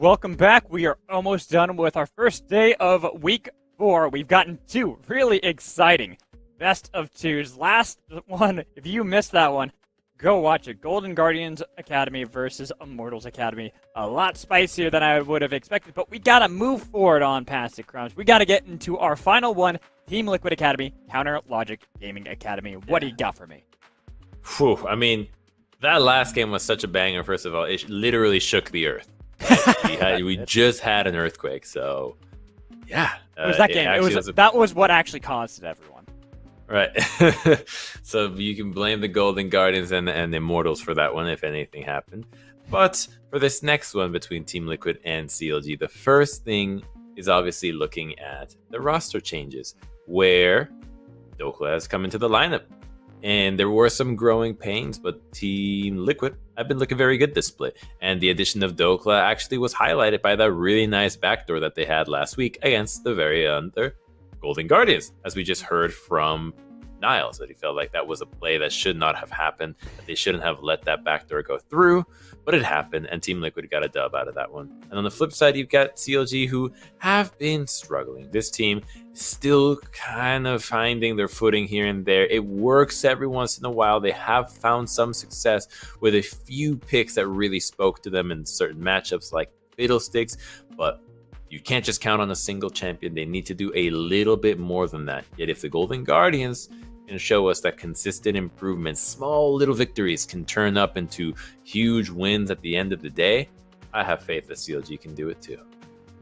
welcome back. We are almost done with our first day of week 4. We've gotten 2 really exciting best of 2s. Last one, if you missed that one, go watch it. Golden Guardians Academy versus Immortals Academy. A lot spicier than I would have expected, but we gotta move forward on past it, Crumbs. We gotta get into our final one, Team Liquid Academy, Counter Logic Gaming Academy. What do you got for me? Whew, I mean, that last game was such a banger, first of all. It literally shook the earth. We just had an earthquake, so yeah. It was that game. That was what actually caused it, everyone. Right. So you can blame the Golden Guardians and the Immortals for that one, if anything happened. But for this next one between Team Liquid and CLG, the first thing is obviously looking at the roster changes, where Dokla has come into the lineup. And there were some growing pains, but Team Liquid have been looking very good this split. And the addition of Dokla actually was highlighted by that really nice backdoor that they had last week against the very under Golden Guardians, as we just heard from Niles, that he felt like that was a play that should not have happened, that they shouldn't have let that backdoor go through, but it happened, and Team Liquid got a dub out of that one. And on the flip side, you've got CLG, who have been struggling. This team is still kind of finding their footing here and there. It works every once in a while. They have found some success with a few picks that really spoke to them in certain matchups like Fiddlesticks, but you can't just count on a single champion. They need to do a little bit more than that. Yet if the Golden Guardians can show us that consistent improvements, small little victories can turn up into huge wins at the end of the day, I have faith that CLG can do it too.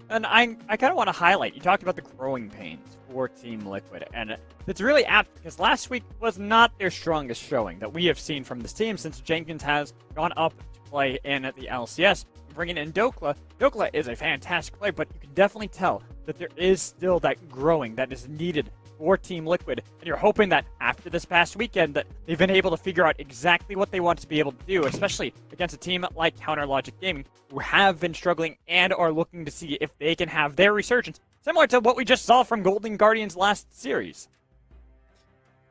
And I kind of want to highlight, you talked about the growing pains for Team Liquid, and it's really apt because last week was not their strongest showing that we have seen from this team since Jenkins has gone up to play in at the LCS. Bringing in Dokla. Dokla is a fantastic player, but you can definitely tell that there is still that growing that is needed for Team Liquid, and you're hoping that after this past weekend that they've been able to figure out exactly what they want to be able to do, especially against a team like Counter Logic Gaming, who have been struggling and are looking to see if they can have their resurgence, similar to what we just saw from Golden Guardians last series.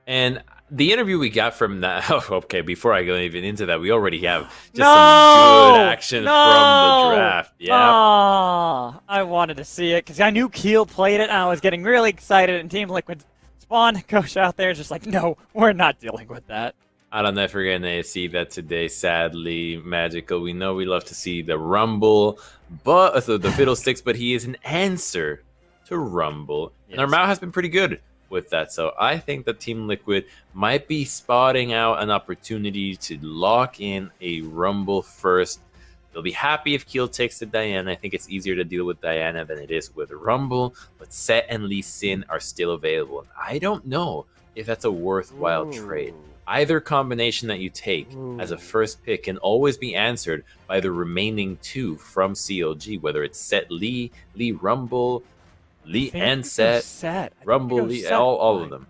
And the interview we got from that, okay, before I go even into that, we already have just some good action from the draft. Yeah. Oh, I wanted to see it because I knew Keel played it and I was getting really excited, and Team Liquid Spawn coach out there is just like, no, we're not dealing with that. I don't know if we're going to see that today, sadly. Magical, we know we love to see the Rumble, but so the Fiddlesticks, but he is an answer to Rumble. Yes. And Armao has been pretty good with that, so I think that Team Liquid might be spotting out an opportunity to lock in a Rumble first. They'll be happy if Keel takes the Diana. I think it's easier to deal with Diana than it is with Rumble, but Set and Lee Sin are still available. And I don't know if that's a worthwhile trade. Either combination that you take as a first pick can always be answered by the remaining 2 from CLG, whether it's Set Lee, Lee Rumble, Lee and Set, Rumble, Lee, all of them.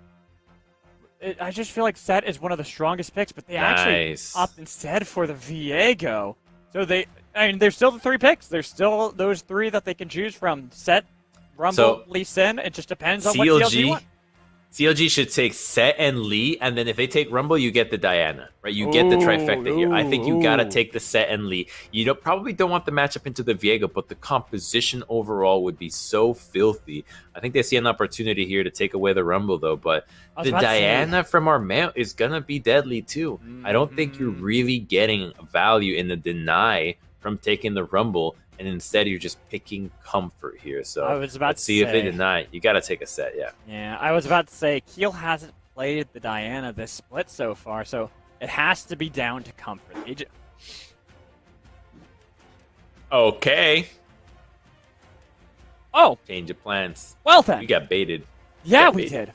I just feel like Set is one of the strongest picks, but they actually opt instead for the Viego. So there's still the 3 picks. There's still those 3 that they can choose from. Set, Rumble, Lee Sin. It just depends on what CLG want. CLG should take Set and Lee, and then if they take Rumble, you get the Diana, right? You get the trifecta here. I think you gotta take the Set and Lee. You probably don't want the matchup into the Viego, but the composition overall would be so filthy. I think they see an opportunity here to take away the Rumble, though, but the Diana from Armao is gonna be deadly, too. I don't think you're really getting value in the deny from taking the Rumble, and instead you're just picking comfort here. So let's see if they deny. You got to take a Set, yeah. Yeah, I was about to say, Keel hasn't played the Diana this split so far, so it has to be down to comfort. Okay. Oh. Change of plans. Well then. We got baited. Yeah, we did.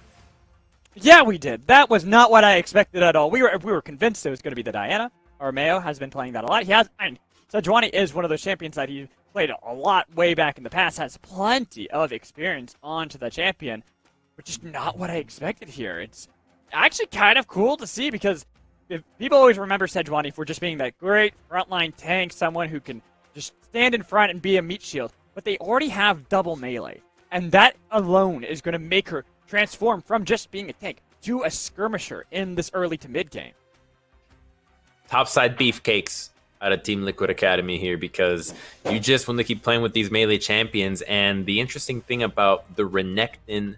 Yeah, we did. That was not what I expected at all. We were convinced it was going to be the Diana. Armao has been playing that a lot. Sejuani is one of those champions that he played a lot way back in the past, has plenty of experience onto the champion, which is not what I expected here. It's actually kind of cool to see because if people always remember Sejuani for just being that great frontline tank, someone who can just stand in front and be a meat shield, but they already have double melee, and that alone is going to make her transform from just being a tank to a skirmisher in this early to mid game. Topside beefcakes. out of Team Liquid Academy here because you just want to keep playing with these melee champions. And the interesting thing about the Renekton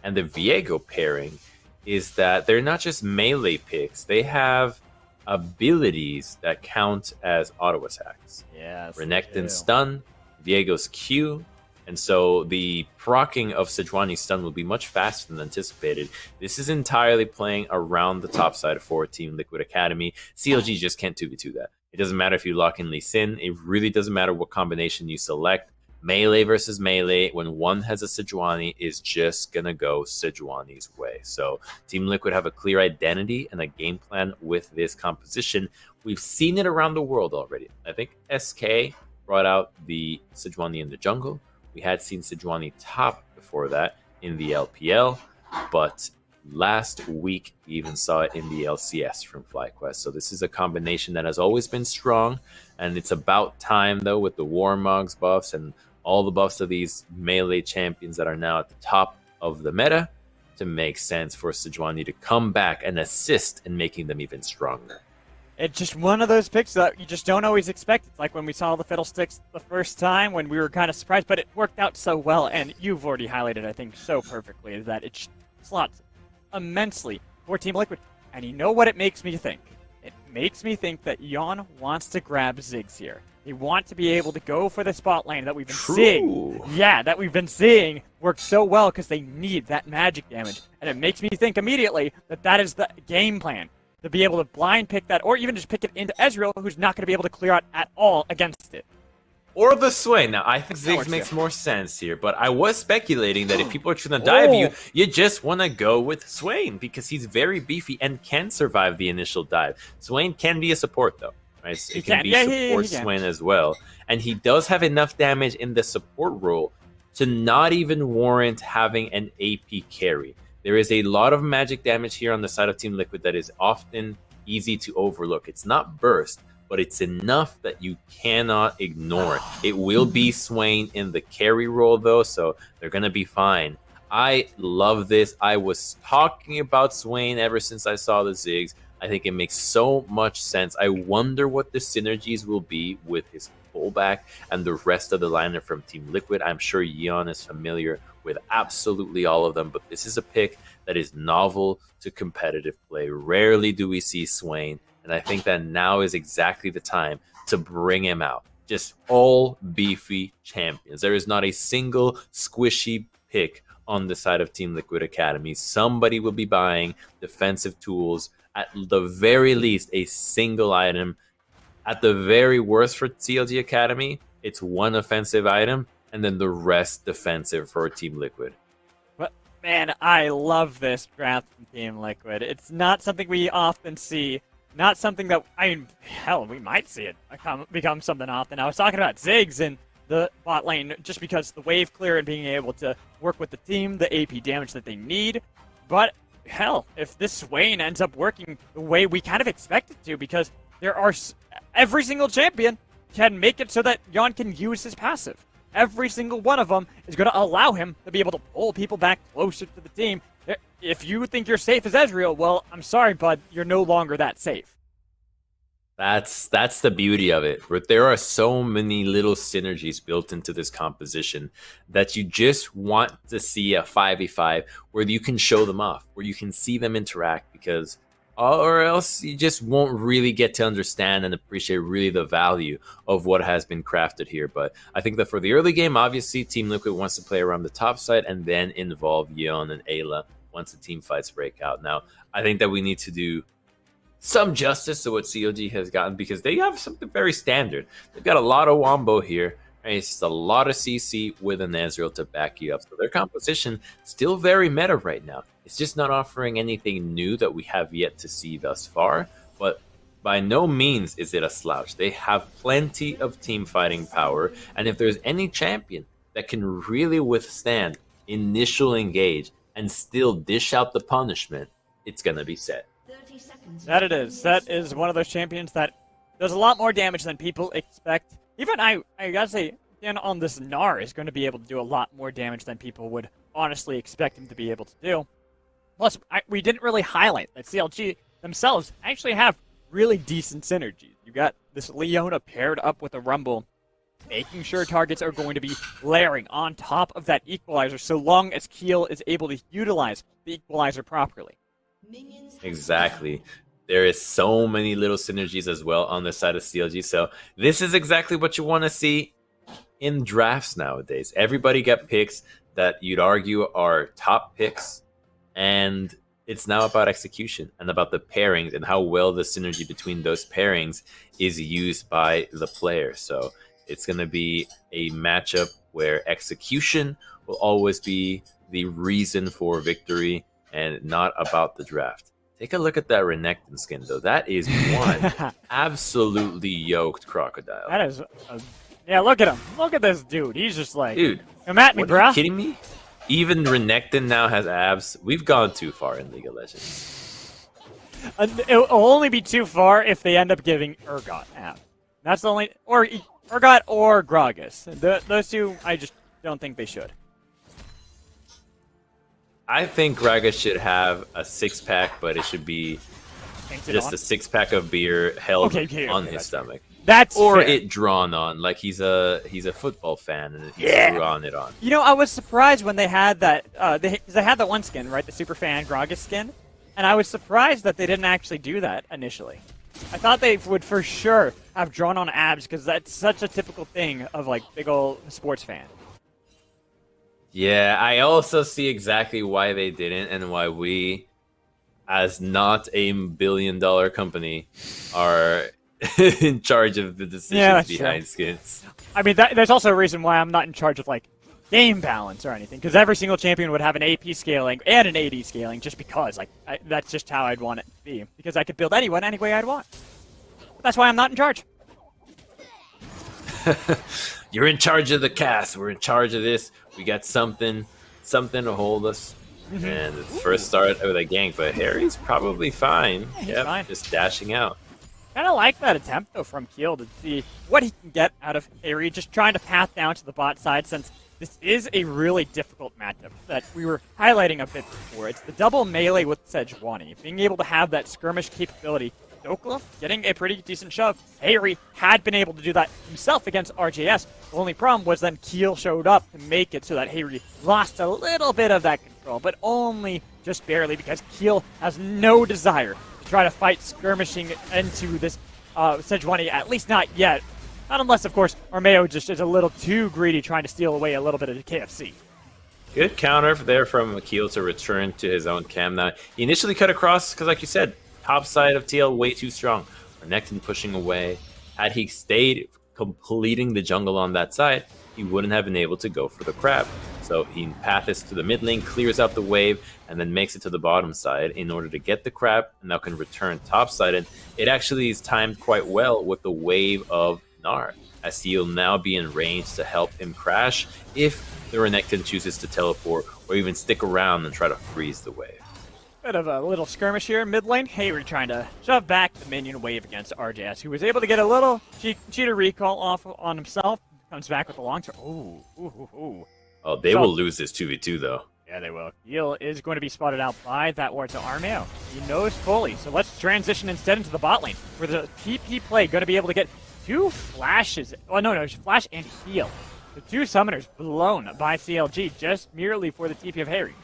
and the Viego pairing is that they're not just melee picks, they have abilities that count as auto attacks. Yes. Renekton's stun, Viego's Q, and so the proccing of Sejuani's stun will be much faster than anticipated. This is entirely playing around the top side for Team Liquid Academy. CLG just can't 2v2 that. It doesn't matter if you lock in Lee Sin. It really doesn't matter what combination you select. Melee versus melee, when one has a Sejuani, is just going to go Sejuani's way. So Team Liquid have a clear identity and a game plan with this composition. We've seen it around the world already. I think SK brought out the Sejuani in the jungle. We had seen Sejuani top before that in the LPL, but last week we even saw it in the LCS from FlyQuest. So this is a combination that has always been strong, and it's about time, though, with the Warmogs buffs and all the buffs of these melee champions that are now at the top of the meta, to make sense for Sejuani to come back and assist in making them even stronger. It's just one of those picks that you just don't always expect. It's like when we saw the Fiddlesticks the first time when we were kind of surprised, but it worked out so well, and you've already highlighted, I think, so perfectly that it slots immensely for Team Liquid. And you know what it makes me think? It makes me think that Yon wants to grab Ziggs here. They want to be able to go for the spot lane that we've been seeing. Yeah, that we've been seeing work so well because they need that magic damage. And it makes me think immediately that that is the game plan. To be able to blind pick that, or even just pick it into Ezreal, who's not going to be able to clear out at all against it. Or the Swain. Now, I think Ziggs makes more sense here, but I was speculating that if people are trying to dive you just want to go with Swain because he's very beefy and can survive the initial dive. Swain can be a support, though. Right? It can be support Swain as well. And he does have enough damage in the support role to not even warrant having an AP carry. There is a lot of magic damage here on the side of Team Liquid that is often easy to overlook. It's not burst, but it's enough that you cannot ignore it. It will be Swain in the carry role, though, so they're going to be fine. I love this. I was talking about Swain ever since I saw the Ziggs. I think it makes so much sense. I wonder what the synergies will be with his fullback and the rest of the lineup from Team Liquid. I'm sure Yeon is familiar with absolutely all of them, but this is a pick that is novel to competitive play. Rarely do we see Swain, and I think that now is exactly the time to bring him out. Just all beefy champions. There is not a single squishy pick on the side of Team Liquid Academy. Somebody will be buying defensive tools, at the very least a single item. At the very worst for CLG Academy, it's one offensive item, and then the rest defensive for Team Liquid. But man, I love this draft from Team Liquid. It's not something we often see. Not something that, I mean, hell, we might see it become something often. I was talking about Ziggs in the bot lane just because the wave clear and being able to work with the team, the AP damage that they need. But hell, if this Swain ends up working the way we kind of expect it to, because there are every single champion can make it so that Yon can use his passive. Every single one of them is going to allow him to be able to pull people back closer to the team. If you think you're safe as Ezreal, well, I'm sorry, bud, you're no longer that safe. That's the beauty of it. There are so many little synergies built into this composition that you just want to see a 5v5 where you can show them off, where you can see them interact, because or else you just won't really get to understand and appreciate really the value of what has been crafted here. But I think that for the early game, obviously, Team Liquid wants to play around the top side and then involve Yeon and Ayla once the team fights break out. Now, I think that we need to do some justice to what CLG has gotten because they have something very standard. They've got a lot of Wombo here. Right? It's just a lot of CC with an Ezreal to back you up. So their composition still very meta right now. It's just not offering anything new that we have yet to see thus far. But by no means is it a slouch. They have plenty of team fighting power. And if there's any champion that can really withstand initial engage and still dish out the punishment, it's going to be Set. That it is. Set is one of those champions that does a lot more damage than people expect. Even I gotta say, again, on this Gnar is going to be able to do a lot more damage than people would honestly expect him to be able to do. Plus, we didn't really highlight that CLG themselves actually have really decent synergies. You got this Leona paired up with a Rumble, making sure targets are going to be layering on top of that equalizer so long as Keel is able to utilize the equalizer properly. Exactly. There is so many little synergies as well on the side of CLG. So this is exactly what you want to see in drafts nowadays. Everybody get picks that you'd argue are top picks, and it's now about execution and about the pairings and how well the synergy between those pairings is used by the player. So it's going to be a matchup where execution will always be the reason for victory and not about the draft. Take a look at that Renekton skin, though. That is one absolutely yoked crocodile. That is... yeah, look at him. Look at this dude. He's just like... Dude, come at me, what, bruh. are you kidding me? Even Renekton now has abs. We've gone too far in League of Legends. It'll only be too far if they end up giving Urgot abs. That's the only... or Urgot or Gragas. Those two, I just don't think they should. I think Gragas should have a six-pack, but it should be just a six-pack of beer held on his stomach. That's or fair. It drawn on, like he's a football fan and he drew on it on. You know, I was surprised when they had that. They had that one skin, right, the Superfan Gragas skin, and I was surprised that they didn't actually do that initially. I thought they would for sure have drawn on abs because that's such a typical thing of like big ol' sports fan. Yeah, I also see exactly why they didn't and why we, as not a billion-dollar company, are in charge of the decisions behind skins. I mean, there's also a reason why I'm not in charge of like game balance or anything, because every single champion would have an AP scaling and an AD scaling just because that's just how I'd want it to be, because I could build anyone any way I'd want. But that's why I'm not in charge. You're in charge of the cast. We're in charge of this. We got something to hold us. And first start with a gank, but Harry's probably fine. Yeah, he's fine. Just dashing out. Kind of like that attempt, though, from Keel to see what he can get out of Harry, just trying to path down to the bot side, since this is a really difficult matchup that we were highlighting a bit before. It's the double melee with Sejuani, being able to have that skirmish capability. Dokla getting a pretty decent shove. Harry had been able to do that himself against RJS. The only problem was then Keel showed up to make it so that Harry lost a little bit of that control, but only just barely, because Keel has no desire to try to fight skirmishing into this Sejuani, at least not yet. Not unless, of course, Armeo just is a little too greedy, trying to steal away a little bit of the KFC. Good counter there from Keel to return to his own cam. Now, he initially cut across, because like you said, top side of TL way too strong. Renekton pushing away. Had he stayed completing the jungle on that side, he wouldn't have been able to go for the crab. So he pathes to the mid lane, clears out the wave, and then makes it to the bottom side in order to get the crab, and now can return top side. And it actually is timed quite well with the wave of Gnar, as he'll now be in range to help him crash if the Renekton chooses to teleport or even stick around and try to freeze the wave. Bit of a little skirmish here in mid lane. Hayward trying to shove back the minion wave against RJS, who was able to get a little cheater recall off on himself. Comes back with a long term. Oh, they will lose this 2v2 though. Yeah, they will. Heal is going to be spotted out by that ward to Armeo. He knows fully. So let's transition instead into the bot lane, where the TP play going to be able to get two flashes. Oh, no, flash and heal. The two summoners blown by CLG just merely for the TP of Harry.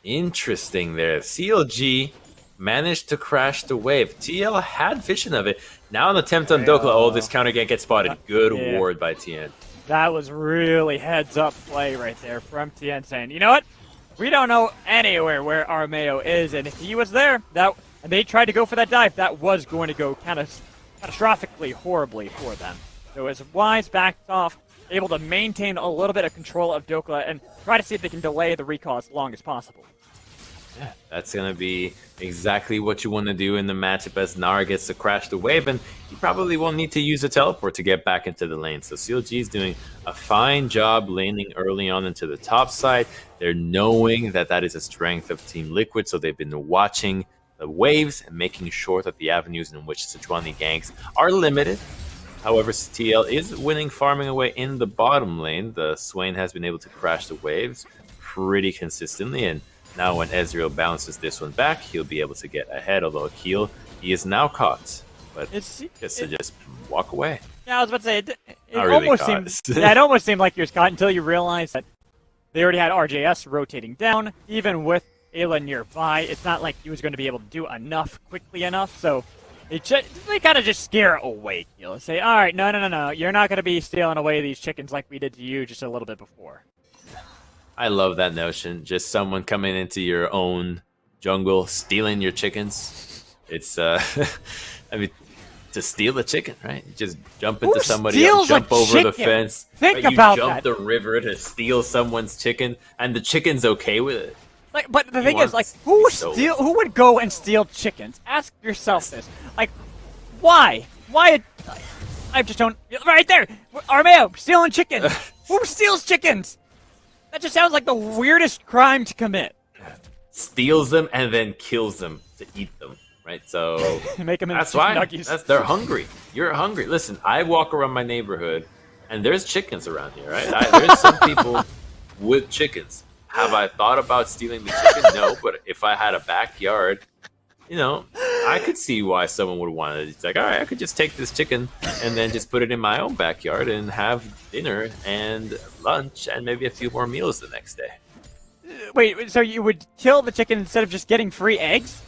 Interesting there. CLG managed to crash the wave. TL had vision of it. Now an attempt on Dokla. Oh, this counter gank gets spotted. Good ward by TN. That was really heads-up play right there from TN, saying, you know what? We don't know anywhere where Armeo is, and if he was there, and they tried to go for that dive, that was going to go catastrophically horribly for them. So as Wise backed off, able to maintain a little bit of control of Dokla and try to see if they can delay the recall as long as possible. Yeah, that's going to be exactly what you want to do in the matchup as Gnar gets to crash the wave, and you probably won't need to use a teleport to get back into the lane. So CLG is doing a fine job laning early on into the top side. They're knowing that that is a strength of Team Liquid, so they've been watching the waves and making sure that the avenues in which Sejuani ganks are limited. However, TL is winning farming away in the bottom lane. The Swain has been able to crash the waves pretty consistently, and now when Ezreal bounces this one back, he'll be able to get ahead, although he is now caught but It's gets to just walk away. Yeah, I was about to say it Not really almost caught. seemed. Yeah, it almost seemed like you were caught until you realized that they already had RJS rotating down, even with Ayla nearby. It's not like he was going to be able to do enough quickly enough, so they kind of just scare it away. You'll say, all right, no, you're not going to be stealing away these chickens like we did to you just a little bit before. I love that notion. Just someone coming into your own jungle, stealing your chickens. It's, I mean, to steal a chicken, right? You just jump into somebody else, jump over the fence. Think right? about you jump that. the river to steal someone's chicken, and the chicken's okay with it. Like, but the thing is, like, who would go and steal chickens? Ask yourself this. Like, why? Why? I just don't. Right there, Armeo stealing chickens. Who steals chickens? That just sounds like the weirdest crime to commit. Steals them and then kills them to eat them, right? So Make them into that's why. nuggies. They're hungry. You're hungry. Listen, I walk around my neighborhood, and there's chickens around here, right? There's some people with chickens. Have I thought about stealing the chicken? No, but if I had a backyard, I could see why someone would want it. It's like, all right, I could just take this chicken and then just put it in my own backyard and have dinner and lunch and maybe a few more meals the next day. Wait, so you would kill the chicken instead of just getting free eggs?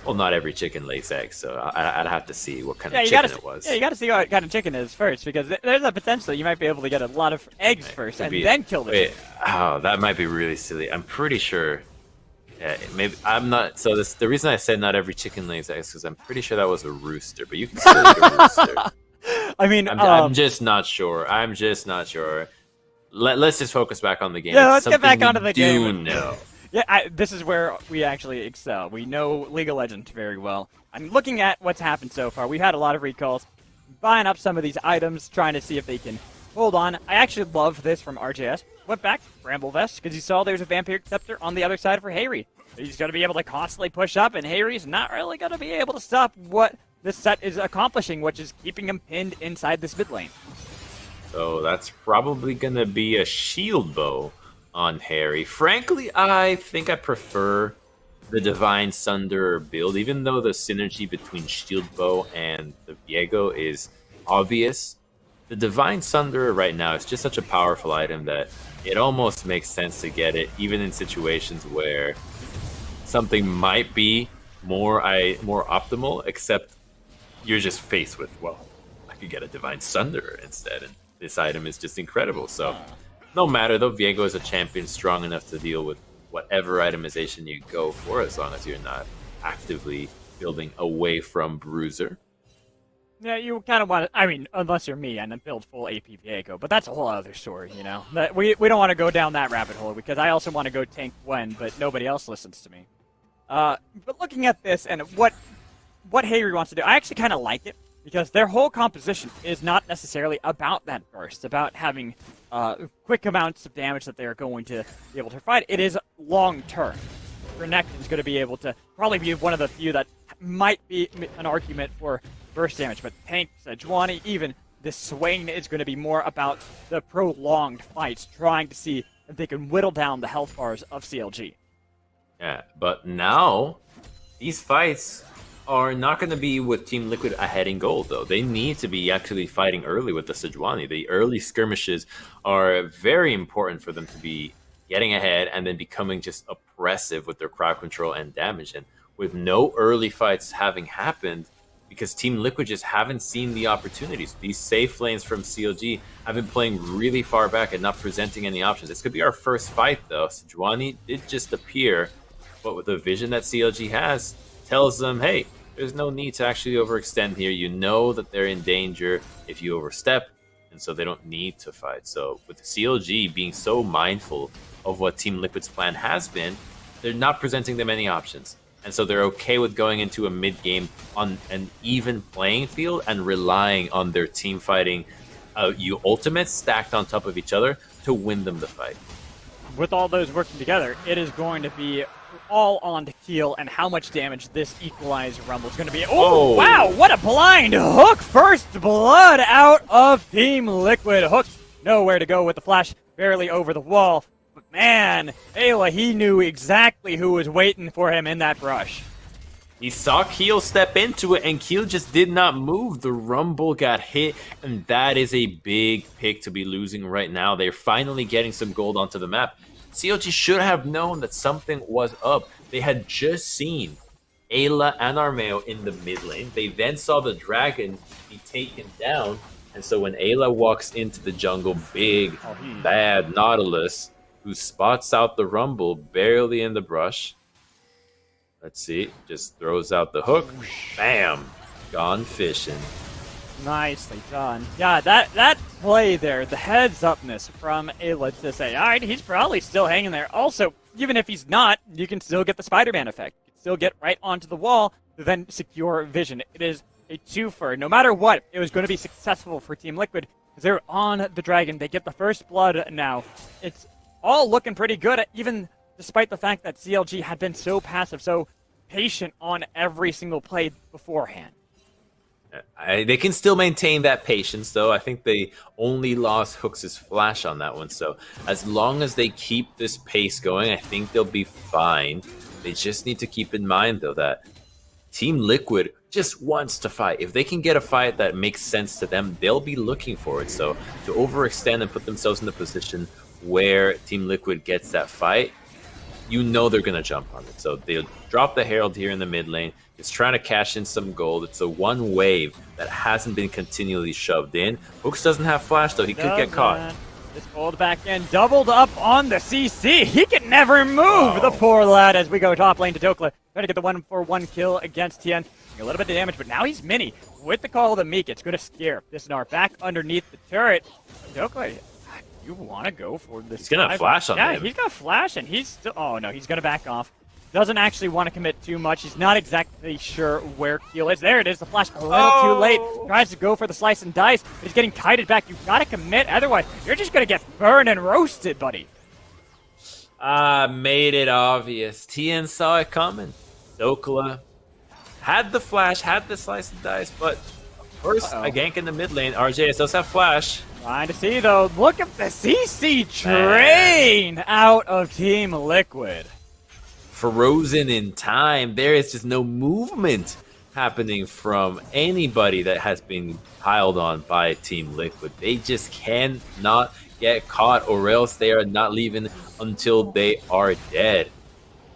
Well, not every chicken lays eggs, so I'd have to see what kind of chicken it was. Yeah, you gotta see what kind of chicken it is first, because there's a potential you might be able to get a lot of eggs first and then kill the chicken. Oh, that might be really silly. I'm pretty sure. Yeah, maybe I'm not. So the reason I said not every chicken lays eggs because I'm pretty sure that was a rooster, but you can still eat a rooster. I mean, I'm just not sure. Let's just focus back on the game. Yeah, let's get back onto the game. No. Yeah, this is where we actually excel. We know League of Legends very well. I'm looking at what's happened so far. We've had a lot of recalls, buying up some of these items, trying to see if they can hold on. I actually love this from RJS. Went back, Bramble Vest, because he saw there's a Vampiric Scepter on the other side for Hayri. He's going to be able to constantly push up, and Hayri's not really going to be able to stop what this set is accomplishing, which is keeping him pinned inside this mid lane. So that's probably going to be a shield bow on Harry. Frankly, I think I prefer the Divine Sunder build, even though the synergy between shield bow and the Viego is obvious. The Divine Sunder right now is just such a powerful item that it almost makes sense to get it, even in situations where something might be more optimal, except you're just faced with, well, I could get a Divine Sunder instead, and this item is just incredible. So no matter though, Viego is a champion strong enough to deal with whatever itemization you go for, as long as you're not actively building away from Bruiser. Yeah, you kind of want to, I mean, unless you're me and then build full AP Viego, but that's a whole other story, you know? We don't want to go down that rabbit hole, because I also want to go tank Gwen, but nobody else listens to me. But looking at this and what Hayri wants to do, I actually kind of like it, because their whole composition is not necessarily about that burst, about having quick amounts of damage that they are going to be able to provide. It is long-term. Renekton's going to be able to probably be one of the few that might be an argument for burst damage, but Tank, Sejuani, even the Swain is going to be more about the prolonged fights, trying to see if they can whittle down the health bars of CLG. Yeah, but now these fights are not going to be with Team Liquid ahead in gold, though. They need to be actually fighting early with the Sejuani. The early skirmishes are very important for them to be getting ahead and then becoming just oppressive with their crowd control and damage. And with no early fights having happened, because Team Liquid just haven't seen the opportunities. These safe lanes from CLG have been playing really far back and not presenting any options. This could be our first fight, though. Sejuani did just appear, but with the vision that CLG has, tells them, hey, there's no need to actually overextend here. You know that they're in danger if you overstep, and so they don't need to fight. So with the CLG being so mindful of what Team Liquid's plan has been, they're not presenting them any options. And so they're okay with going into a mid-game on an even playing field and relying on their team fighting ultimates stacked on top of each other to win them the fight. With all those working together, it is going to be all on to Keel and how much damage this equalized Rumble is going to be. Oh, wow, what a blind hook! First blood out of Team Liquid. Hooks nowhere to go with the flash, barely over the wall. But man, Ayla, he knew exactly who was waiting for him in that brush. He saw Keel step into it, and Keel just did not move. The Rumble got hit, and that is a big pick to be losing right now. They're finally getting some gold onto the map. CLG should have known that something was up. They had just seen Ayla and Armeo in the mid lane. They then saw the dragon be taken down, and so when Ayla walks into the jungle, big, bad Nautilus, who spots out the Rumble barely in the brush. Let's see, just throws out the hook. Bam! Gone fishing. Nicely done. Yeah, that play there, the heads-upness from Ayla to say, all right, he's probably still hanging there. Also, even if he's not, you can still get the Spider-Man effect. You can still get right onto the wall to then secure vision. It is a twofer. No matter what, it was going to be successful for Team Liquid because they're on the dragon. They get the first blood now. It's all looking pretty good, even despite the fact that CLG had been so passive, so patient on every single play beforehand. They can still maintain that patience, though. I think they only lost Hooks' flash on that one. So as long as they keep this pace going, I think they'll be fine. They just need to keep in mind, though, that Team Liquid just wants to fight. If they can get a fight that makes sense to them, they'll be looking for it. So to overextend and put themselves in the position where Team Liquid gets that fight, you know they're going to jump on it. So they'll drop the Herald here in the mid lane. It's trying to cash in some gold. It's a one wave that hasn't been continually shoved in. Hooks doesn't have flash, though. He could get caught. Just pulled back in, doubled up on the CC. He can never move, the poor lad, as we go top lane to Dokla. Trying to get the 1-for-1 kill against Tien. A little bit of damage, but now he's mini. With the call of the Meek, it's going to scare Disnar back underneath the turret. Dokla, you want to go for this? He's going to flash on him. Yeah, he's going to flash, and he's still... Oh, no, he's going to back off. Doesn't actually want to commit too much. He's not exactly sure where Keel is. There it is, the flash a little too late. Tries to go for the slice and dice, but he's getting kited back. You've got to commit, otherwise you're just going to get burned and roasted, buddy. Made it obvious. Tien saw it coming. Dokla had the flash, had the slice and dice, but first a gank in the mid lane. RJS does have flash. Trying to see, though. Look at the CC train out of Team Liquid. Frozen in time. There is just no movement happening from anybody that has been piled on by Team Liquid. They just cannot get caught, or else they are not leaving until they are dead.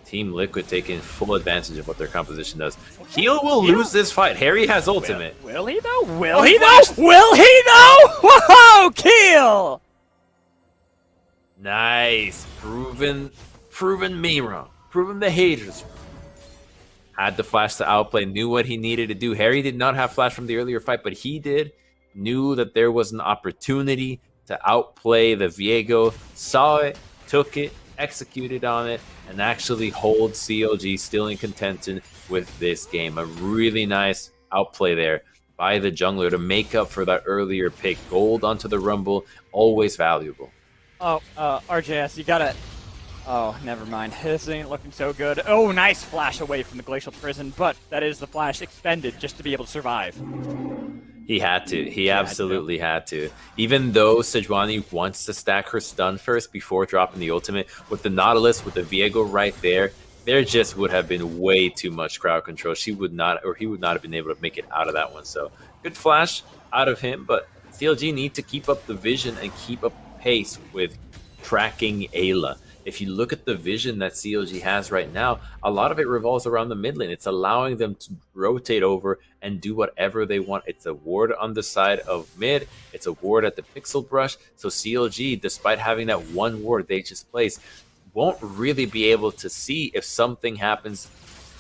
Team Liquid taking full advantage of what their composition does. Keel will lose this fight. Harry has ultimate. Will he though? Will he though? Will he though? Whoa, Keel! Nice. Proven me wrong. Proven the haters. Had the flash to outplay, knew what he needed to do. Harry did not have flash from the earlier fight, but he did. Knew that there was an opportunity to outplay the Viego. Saw it, took it, executed on it, and actually hold CLG still in contention with this game. A really nice outplay there by the jungler to make up for that earlier pick. Gold onto the Rumble, always valuable. Oh, RJS, you gotta... Oh, never mind. This ain't looking so good. Oh, nice flash away from the Glacial Prison, but that is the flash expended just to be able to survive. He had to. He absolutely had to. Even though Sejuani wants to stack her stun first before dropping the ultimate, with the Nautilus, with the Viego right there, there just would have been way too much crowd control. She would not, or he would not have been able to make it out of that one. So, good flash out of him, but CLG need to keep up the vision and keep up pace with tracking Ayla. If you look at the vision that CLG has right now, a lot of it revolves around the mid lane. It's allowing them to rotate over and do whatever they want. It's a ward on the side of mid. It's a ward at the pixel brush. So CLG, despite having that one ward they just placed, won't really be able to see if something happens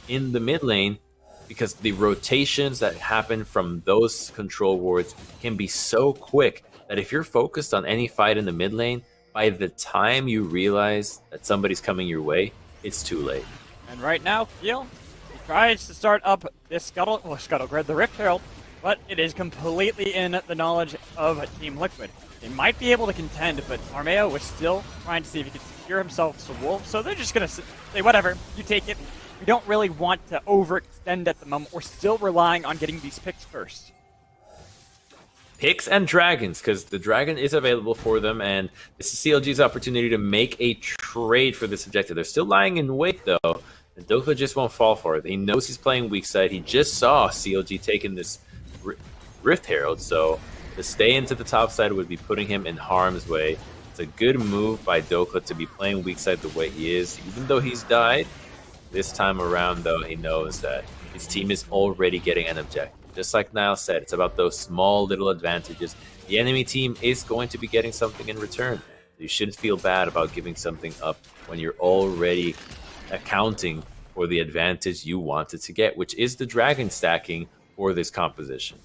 in the mid lane, because the rotations that happen from those control wards can be so quick that if you're focused on any fight in the mid lane, by the time you realize that somebody's coming your way, it's too late. And right now, Keel, he tries to start up this Scuttlegrad, the Rift Herald, but it is completely in the knowledge of Team Liquid. They might be able to contend, but Armeo was still trying to see if he could secure himself to Wolf, so they're just going to say, whatever, you take it. We don't really want to overextend at the moment. We're still relying on getting these picks first. Picks and dragons, because the dragon is available for them, and this is CLG's opportunity to make a trade for this objective. They're still lying in wait, though. And Doka just won't fall for it. He knows he's playing weak side. He just saw CLG taking this Rift Herald, so to stay into the top side would be putting him in harm's way. It's a good move by Doka to be playing weak side the way he is, even though he's died. This time around, though, he knows that his team is already getting an objective. Just like Niall said, it's about those small little advantages. The enemy team is going to be getting something in return. You shouldn't feel bad about giving something up when you're already accounting for the advantage you wanted to get, which is the dragon stacking for this composition.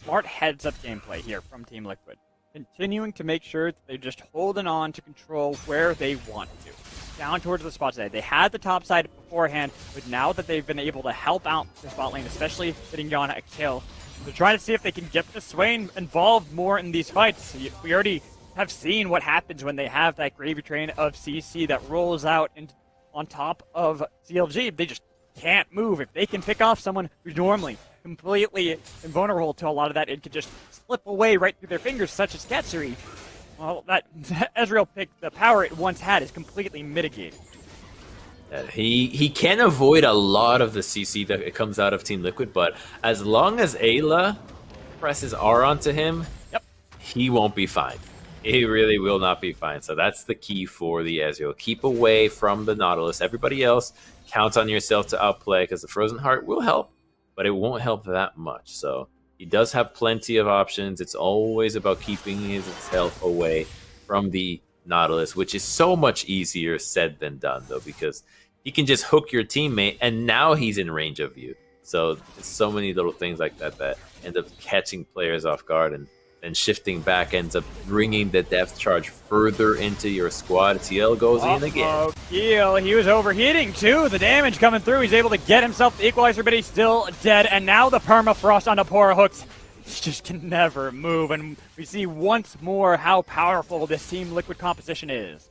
Smart heads-up gameplay here from Team Liquid. Continuing to make sure that they're just holding on to control where they want to. Down towards the spot today. They had the top side beforehand, but now that they've been able to help out the spot lane, especially getting Yana a kill, they're trying to see if they can get the Swain involved more in these fights. We already have seen what happens when they have that gravy train of CC that rolls out on top of CLG. They just can't move. If they can pick off someone who's normally completely invulnerable to a lot of that, it could just slip away right through their fingers, such as Katsuri. Well, that Ezreal pick, the power it once had is completely mitigated. He can avoid a lot of the CC that comes out of Team Liquid, but as long as Ayla presses R onto him, yep, he won't be fine. He really will not be fine. So that's the key for the Ezreal. Keep away from the Nautilus. Everybody else, count on yourself to outplay, because the Frozen Heart will help, but it won't help that much. So he does have plenty of options. It's always about keeping his health away from the Nautilus, which is so much easier said than done, though, because he can just hook your teammate, and now he's in range of you. So it's so many little things like that that end up catching players off guard, and then shifting back ends up bringing the depth charge further into your squad. TL goes in again. Oh, Keel, he was overheating too. The damage coming through. He's able to get himself the equalizer, but he's still dead. And now the permafrost on the Pora hooks. He just can never move. And we see once more how powerful this Team Liquid composition is.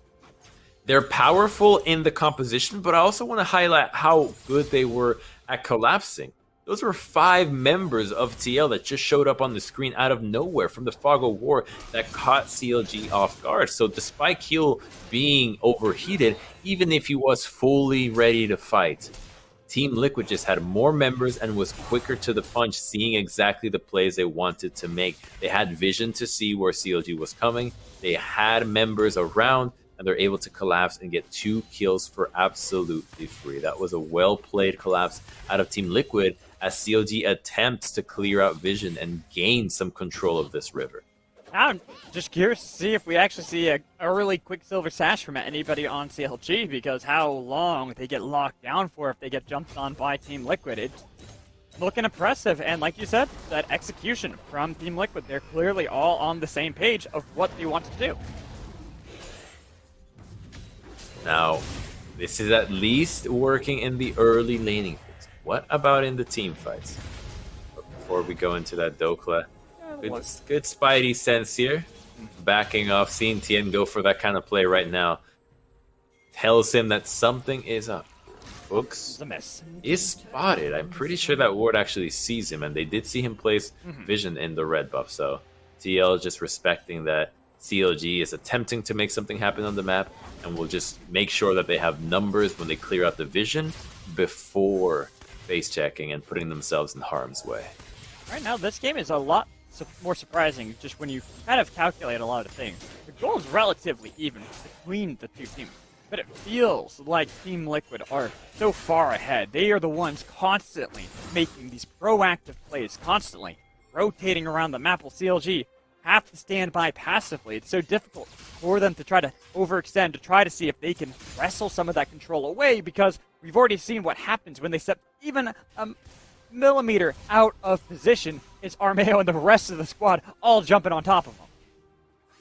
They're powerful in the composition, but I also want to highlight how good they were at collapsing. Those were 5 members of TL that just showed up on the screen out of nowhere from the Fog of War that caught CLG off guard. So despite Keel being overheated, even if he was fully ready to fight, Team Liquid just had more members and was quicker to the punch, seeing exactly the plays they wanted to make. They had vision to see where CLG was coming. They had members around, and they're able to collapse and get 2 kills for absolutely free. That was a well-played collapse out of Team Liquid, as CLG attempts to clear out vision and gain some control of this river. I'm just curious to see if we actually see a really quick Silver Sash from anybody on CLG, because how long they get locked down for if they get jumped on by Team Liquid. It's looking impressive, and like you said, that execution from Team Liquid, they're clearly all on the same page of what they want to do. Now, this is at least working in the early laning phase. What about in the team fights? But before we go into that Dokla, good Spidey sense here. Backing off, seeing Tien go for that kind of play right now tells him that something is up. Books is spotted. I'm pretty sure that ward actually sees him, and they did see him place vision in the red buff. So TL just respecting that CLG is attempting to make something happen on the map, and will just make sure that they have numbers when they clear out the vision before face checking and putting themselves in harm's way. Right now, this game is a lot more surprising just when you kind of calculate a lot of things. The goal is relatively even between the two teams, but it feels like Team Liquid are so far ahead. They are the ones constantly making these proactive plays, constantly rotating around the map, while CLG have to stand by passively. It's so difficult for them to try to overextend, to try to see if they can wrestle some of that control away, because we've already seen what happens when they step even a millimeter out of position. It's Armeo and the rest of the squad all jumping on top of them.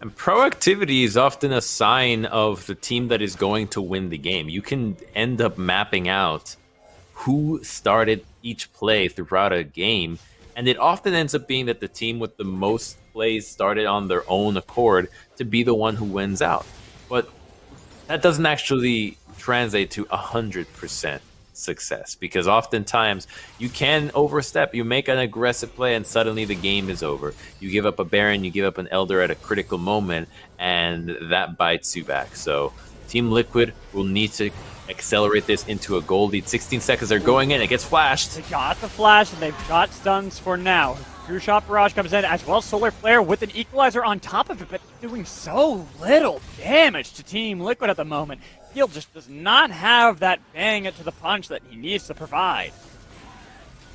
And proactivity is often a sign of the team that is going to win the game. You can end up mapping out who started each play throughout a game, and it often ends up being that the team with the most plays started on their own accord to be the one who wins out. But that doesn't actually translate to 100% success, because oftentimes you can overstep. You make an aggressive play and suddenly the game is over. You give up a Baron, you give up an Elder at a critical moment, and that bites you back. So Team Liquid will need to accelerate this into a goal lead. 16 seconds are going in. It gets flashed. They got the flash, and they've got stuns for now. True Shot Barrage comes in, as well as Solar Flare with an equalizer on top of it, but doing so little damage to Team Liquid at the moment. Field just does not have that bang to the punch that he needs to provide.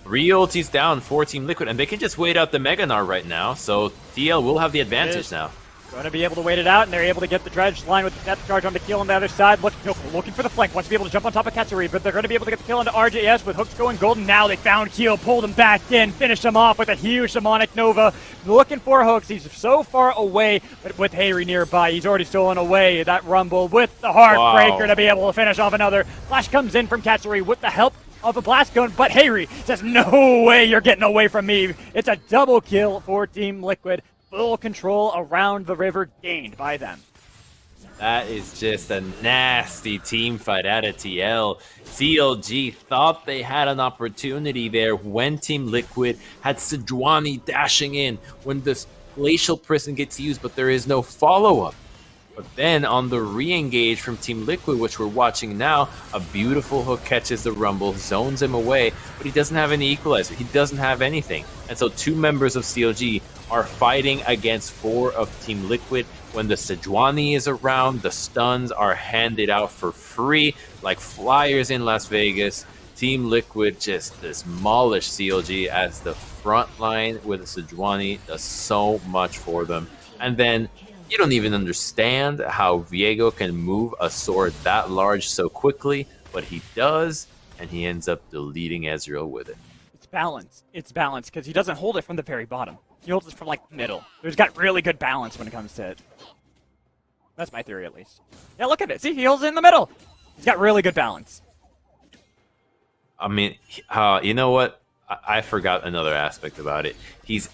3 ultis down for Team Liquid, and they can just wait out the Mega Gnar right now, so TL will have the advantage now. Going to be able to wait it out, and they're able to get the dredge line with the depth charge on the kill on the other side. Looking for the flank, wants to be able to jump on top of Katsuri, but they're going to be able to get the kill onto RJS with hooks going golden. Now they found Keel, pulled him back in, finished him off with a huge Demonic Nova. Looking for hooks, he's so far away, but with Hayri nearby, he's already stolen away that Rumble with the Heartbreaker to be able to finish off another. Flash comes in from Katsuri with the help of a blast cone, but Hayri says, no way you're getting away from me. It's a double kill for Team Liquid. Full control around the river gained by them. That is just a nasty team fight out of TL. CLG thought they had an opportunity there when Team Liquid had Sejuani dashing in when the Glacial Prison gets used, but there is no follow-up. But then on the re-engage from Team Liquid, which we're watching now, a beautiful hook catches the Rumble, zones him away, but he doesn't have any equalizer. He doesn't have anything. And so 2 members of CLG are fighting against 4 of Team Liquid. When the Sejuani is around, the stuns are handed out for free like flyers in Las Vegas. Team Liquid just demolished CLG as the front line with the Sejuani does so much for them. And then you don't even understand how Viego can move a sword that large so quickly, but he does, and he ends up deleting Ezreal with it. It's balance. It's balance, because he doesn't hold it from the very bottom. He holds it from, like, the middle. He's got really good balance when it comes to it. That's my theory, at least. Yeah, look at it. See, he holds it in the middle. He's got really good balance. I mean, you know what? I forgot another aspect about it. He's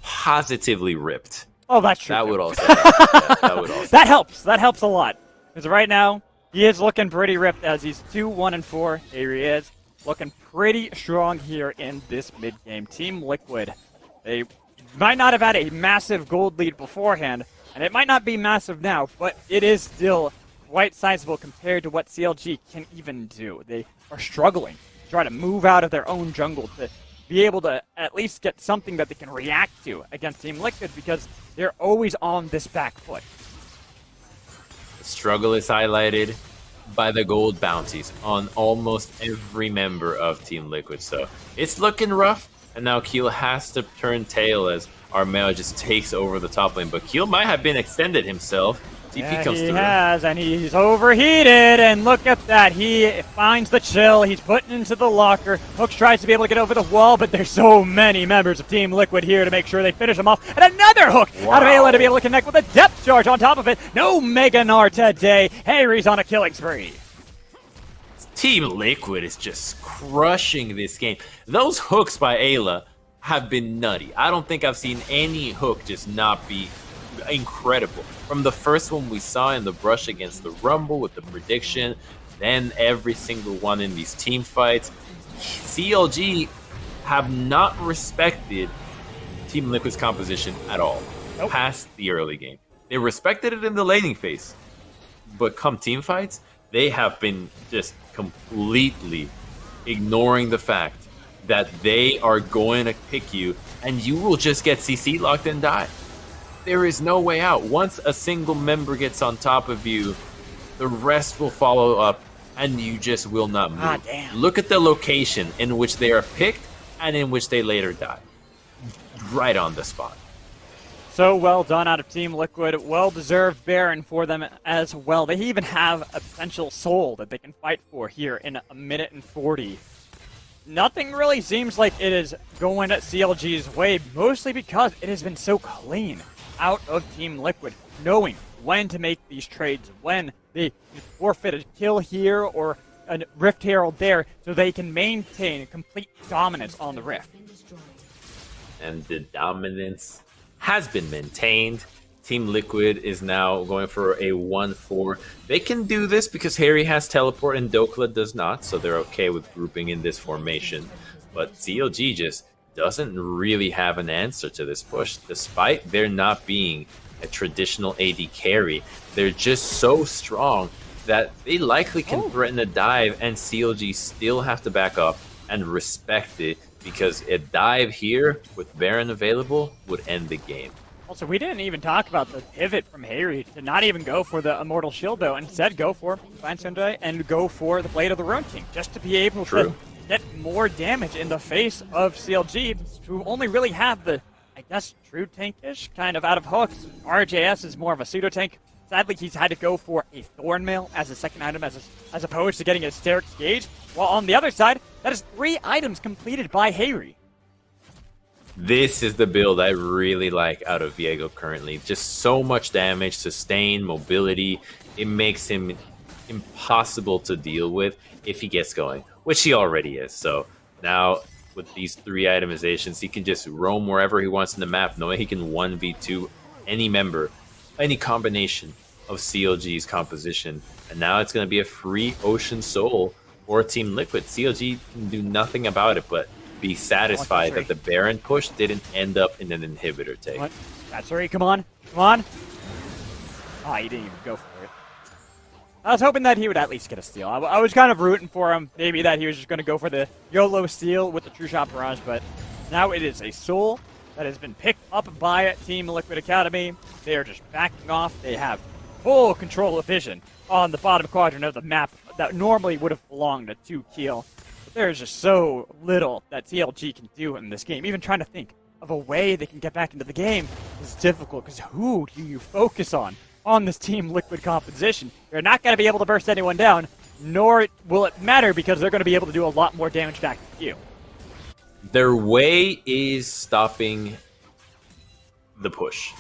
positively ripped. Oh, that's true. That would also help. That would also That helps. That helps a lot. Because right now, he is looking pretty ripped as he's 2-1-4. Here he is. Looking pretty strong here in this mid-game. Team Liquid, they might not have had a massive gold lead beforehand, and it might not be massive now, but it is still quite sizable compared to what CLG can even do. They are struggling to try to move out of their own jungle to be able to at least get something that they can react to against Team Liquid, because they're always on this back foot. The struggle is highlighted by the gold bounties on almost every member of Team Liquid. So it's looking rough, and now Keel has to turn tail as Armeo just takes over the top lane. But Keel might have been extended himself. TP comes through. He has, and he's overheated, and look at that. He finds the chill. He's putting into the locker. Hooks tries to be able to get over the wall, but there's so many members of Team Liquid here to make sure they finish him off. And another hook out of Ayla to be able to connect with a depth charge on top of it. No Mega Gnar today. Hayri's on a killing spree. Team Liquid is just crushing this game. Those hooks by Ayla have been nutty. I don't think I've seen any hook just not be incredible. From the first one we saw in the brush against the Rumble with the prediction, then every single one in these team fights, CLG have not respected Team Liquid's composition at all. Nope. Past the early game. They respected it in the laning phase, but come team fights, they have been just completely ignoring the fact that they are going to pick you and you will just get CC locked and die. There is no way out. Once a single member gets on top of you, the rest will follow up and you just will not move. Damn. Look at the location in which they are picked and in which they later die. Right on the spot. So well done out of Team Liquid. Well-deserved Baron for them as well. They even have a potential soul that they can fight for here in 1:40. Nothing really seems like it is going CLG's way, mostly because it has been so clean out of Team Liquid, knowing when to make these trades, when they forfeit a kill here or a Rift Herald there, so they can maintain complete dominance on the Rift. And the dominance has been maintained. Team Liquid is now going for a 1-4. They can do this because Harry has teleport and Dokla does not, so they're okay with grouping in this formation. But CLG just doesn't really have an answer to this push, despite there not being a traditional AD carry. They're just so strong that they likely can Oh. threaten a dive, and CLG still have to back up and respect it, because a dive here with Baron available would end the game. Also, we didn't even talk about the pivot from Harry to not even go for the Immortal Shield, though. Instead, go for Divine Sunday and go for the Blade of the Ruin King, just to be able to get more damage in the face of CLG, who only really have the, I guess, true tankish kind of out of hooks. RJS is more of a pseudo tank. Sadly, he's had to go for a Thornmail as a second item, as opposed to getting a Sterix Gauge. While on the other side, that is 3 items completed by Harry. This is the build I really like out of Viego currently. Just so much damage, sustain, mobility. It makes him impossible to deal with if he gets going, which he already is. So now with these 3 itemizations, he can just roam wherever he wants in the map, knowing he can 1v2 any member, any combination of CLG's composition. And now it's going to be a free Ocean Soul for Team Liquid. CLG can do nothing about it, but be satisfied that the Baron push didn't end up in an inhibitor take. What? That's right, come on. Come on. Oh, he didn't even go for it. I was hoping that he would at least get a steal. I was kind of rooting for him. Maybe that he was just going to go for the YOLO steal with the True Shot Barrage, but now it is a soul that has been picked up by Team Liquid Academy. They are just backing off. They have full control of vision on the bottom quadrant of the map that normally would have belonged to Keel. But there's just so little that TLG can do in this game. Even trying to think of a way they can get back into the game is difficult, because who do you focus on this Team Liquid composition? You're not going to be able to burst anyone down, nor will it matter, because they're going to be able to do a lot more damage back to you. Their way is stopping the push.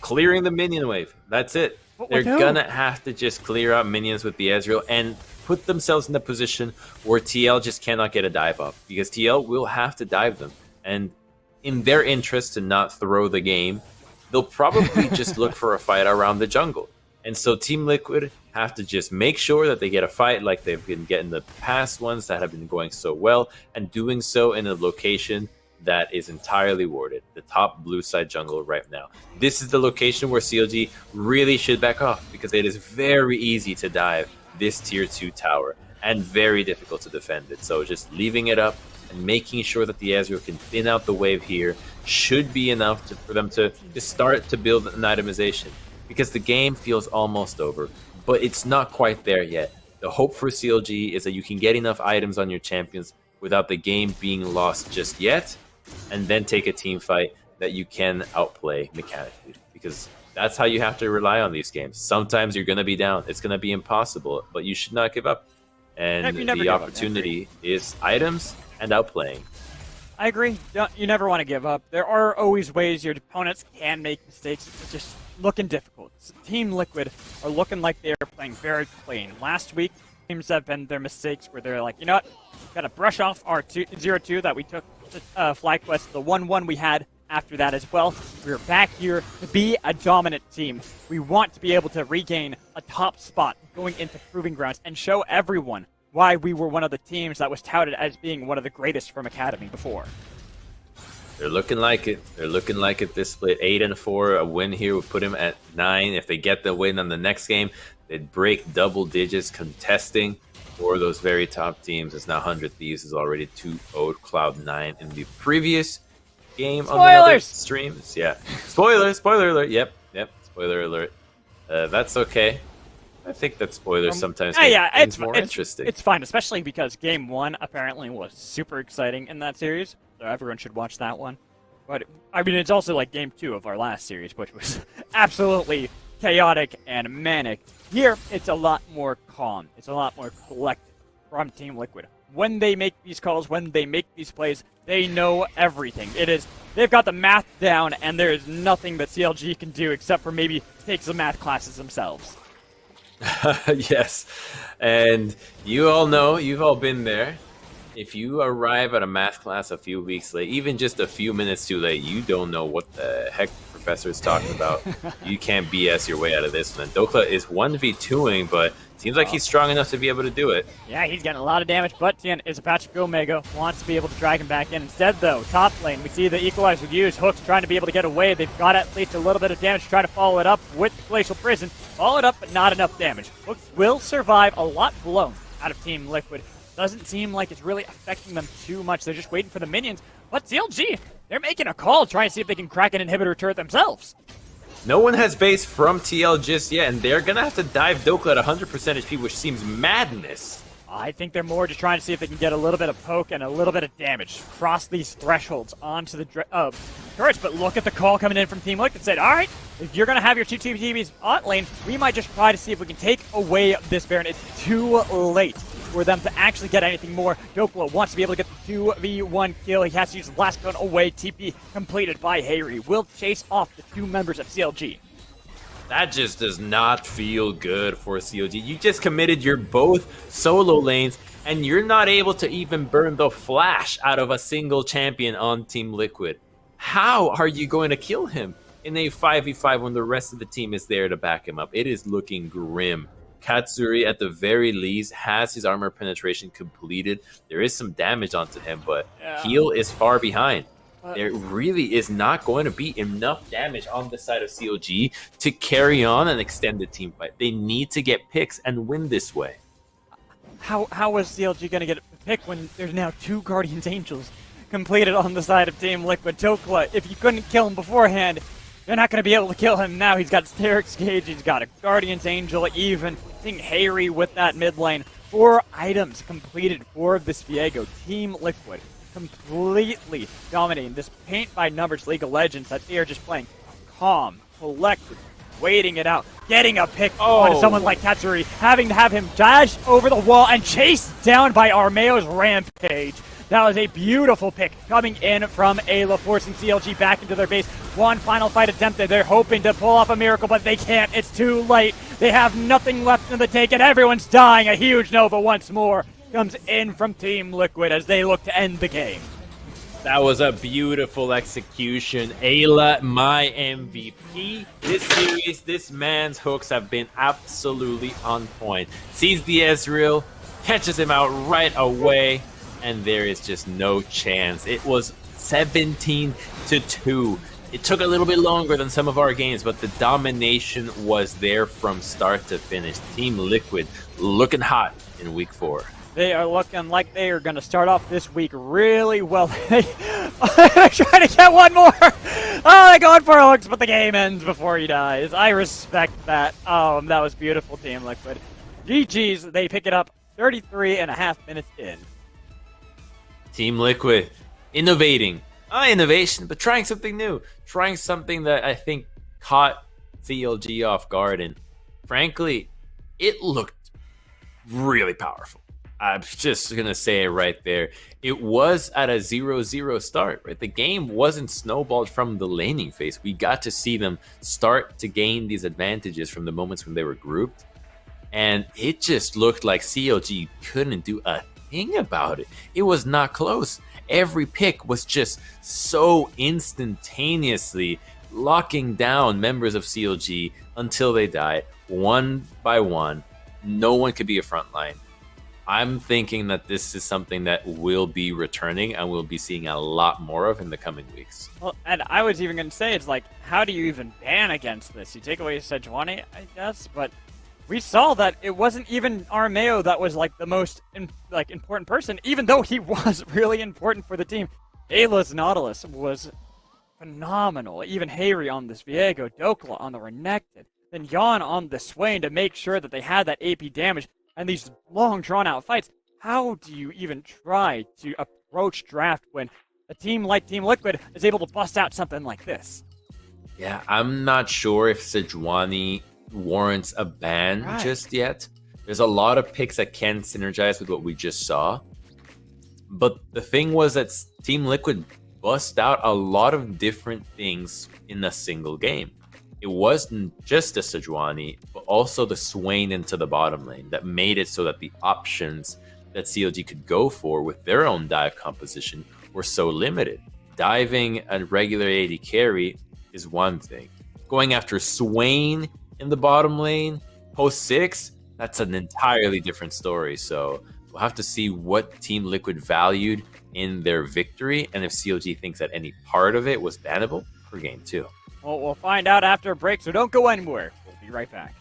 Clearing the minion wave. That's it. They're going to have to just clear out minions with the Ezreal and put themselves in a position where TL just cannot get a dive up, because TL will have to dive them. And in their interest to not throw the game, they'll probably just look for a fight around the jungle. And so Team Liquid have to just make sure that they get a fight like they've been getting the past ones that have been going so well, and doing so in a location that is entirely warded, the top blue side jungle right now. This is the location where CLG really should back off, because it is very easy to dive this tier 2 tower and very difficult to defend it. So just leaving it up and making sure that the Ezreal can thin out the wave here should be enough for them to start to build an itemization, because the game feels almost over, but it's not quite there yet. The hope for CLG is that you can get enough items on your champions without the game being lost just yet, and then take a team fight that you can outplay mechanically, because that's how you have to rely on these games. Sometimes you're going to be down. It's going to be impossible, but you should not give up. And the opportunity is items and outplaying. I agree. You never want to give up. There are always ways your opponents can make mistakes. It's just looking difficult. Team Liquid are looking like they're playing very clean. Last week, teams have been their mistakes where they're like, you know what, we've got to brush off our 0-2 that we took to FlyQuest, the 1-1 we had after that as well. We're back here to be a dominant team. We want to be able to regain a top spot going into Proving Grounds and show everyone why we were one of the teams that was touted as being one of the greatest from Academy before. They're looking like it. They're looking like it this split. 8-4. A win here would put him at 9. If they get the win on the next game, they'd break double digits contesting for those very top teams. It's now 100 Thieves is already 2-0 Cloud9 in the previous game. Spoilers! On the other streams. Yeah. Spoiler alert. Yep. Spoiler alert. That's okay. I think that spoilers sometimes make things more interesting. It's fine, especially because Game 1 apparently was super exciting in that series, so everyone should watch that one. But, I mean, it's also like Game 2 of our last series, which was absolutely chaotic and manic. Here, it's a lot more calm. It's a lot more collected from Team Liquid. When they make these calls, when they make these plays, they know everything. They've got the math down, and there is nothing that CLG can do except for maybe take some math classes themselves. Yes, and you all know, you've all been there. If you arrive at a math class a few weeks late, even just a few minutes too late, you don't know what the heck professor is talking about. You can't BS your way out of this one. Dokla is 1v2ing, but seems like he's strong enough to be able to do it. Yeah, he's getting a lot of damage, but Tien is about to go Mega. Wants to be able to drag him back in. Instead, though, top lane, we see the Equalizer used. Hook's trying to be able to get away. They've got at least a little bit of damage to try to follow it up with Glacial Prison. Follow it up, but not enough damage. Hook will survive. A lot blown out of Team Liquid. Doesn't seem like it's really affecting them too much. They're just waiting for the minions. But CLG, they're making a call, trying to see if they can crack an inhibitor turret themselves. No one has base from TL just yet, and they're going to have to dive Dokla at 100% HP, which seems madness. I think they're more just trying to see if they can get a little bit of poke and a little bit of damage. Cross these thresholds onto the turrets, but look at the call coming in from Team Liquid. Said, all right, if you're going to have your two TVs on lane, we might just try to see if we can take away this Baron. It's too late for them to actually get anything more. Dokla wants to be able to get the 2v1 kill. He has to use the last gun away. TP completed by Harry. Will chase off the two members of CLG. That just does not feel good for CLG. You just committed your both solo lanes, and you're not able to even burn the flash out of a single champion on Team Liquid. How are you going to kill him in a 5v5 when the rest of the team is there to back him up? It is looking grim. Katsuri, at the very least, has his armor penetration completed. There is some damage onto him, but heal is far behind. There really is not going to be enough damage on the side of CLG to carry on an extended team fight. They need to get picks and win this way. How is CLG going to get a pick when there's now two Guardian's Angels completed on the side of Team Liquid? Dokla, if you couldn't kill him beforehand, you're not going to be able to kill him now. He's got Steric's Cage, he's got a Guardian's Angel, even seeing Harry with that mid lane. 4 items completed for this Viego. Team Liquid completely dominating this paint by numbers League of Legends that they are just playing calm, collected, waiting it out, getting a pick on someone like Katsuri, having to have him dash over the wall and chased down by Armeo's Rampage. That was a beautiful pick coming in from Ayla, forcing CLG back into their base. One final fight attempted. They're hoping to pull off a miracle, but they can't. It's too late. They have nothing left in the tank, and everyone's dying. A huge Nova once more comes in from Team Liquid as they look to end the game. That was a beautiful execution. Ayla, my MVP. This series, this man's hooks have been absolutely on point. Sees the Ezreal, catches him out right away, and there is just no chance. It was 17-2. It took a little bit longer than some of our games, but the domination was there from start to finish. Team Liquid looking hot in week 4. They are looking like they are going to start off this week really well. They're trying to get one more. Oh, they're going for hooks, but the game ends before he dies. I respect that. That was beautiful, Team Liquid. GG's, they pick it up 33.5 minutes in. Team Liquid, innovating. Not innovation, but trying something new. Trying something that I think caught CLG off guard. And frankly, it looked really powerful. I'm just going to say it right there. It was at a 0-0 start, right? The game wasn't snowballed from the laning phase. We got to see them start to gain these advantages from the moments when they were grouped. And it just looked like CLG couldn't do a thing about it. It was not close. Every pick was just so instantaneously locking down members of CLG until they died, one by one. No one could be a frontline. I'm thinking that this is something that will be returning and we'll be seeing a lot more of in the coming weeks. Well, and I was even going to say, it's like, how do you even ban against this? You take away Sejuani, I guess, but we saw that it wasn't even Armeo that was like the most important person, even though he was really important for the team. Ayla's Nautilus was phenomenal. Even Harry on this Viego, Dokla on the Renekton, then Yon on the Swain to make sure that they had that AP damage. And these long, drawn-out fights, how do you even try to approach draft when a team like Team Liquid is able to bust out something like this? Yeah, I'm not sure if Sejuani warrants a ban just yet. There's a lot of picks that can synergize with what we just saw. But the thing was that Team Liquid bust out a lot of different things in a single game. It wasn't just the Sejuani, but also the Swain into the bottom lane that made it so that the options that CLG could go for with their own dive composition were so limited. Diving a regular AD carry is one thing. Going after Swain in the bottom lane, post 6, that's an entirely different story. So we'll have to see what Team Liquid valued in their victory, and if CLG thinks that any part of it was bannable for game 2. Well, we'll find out after a break, so don't go anywhere. We'll be right back.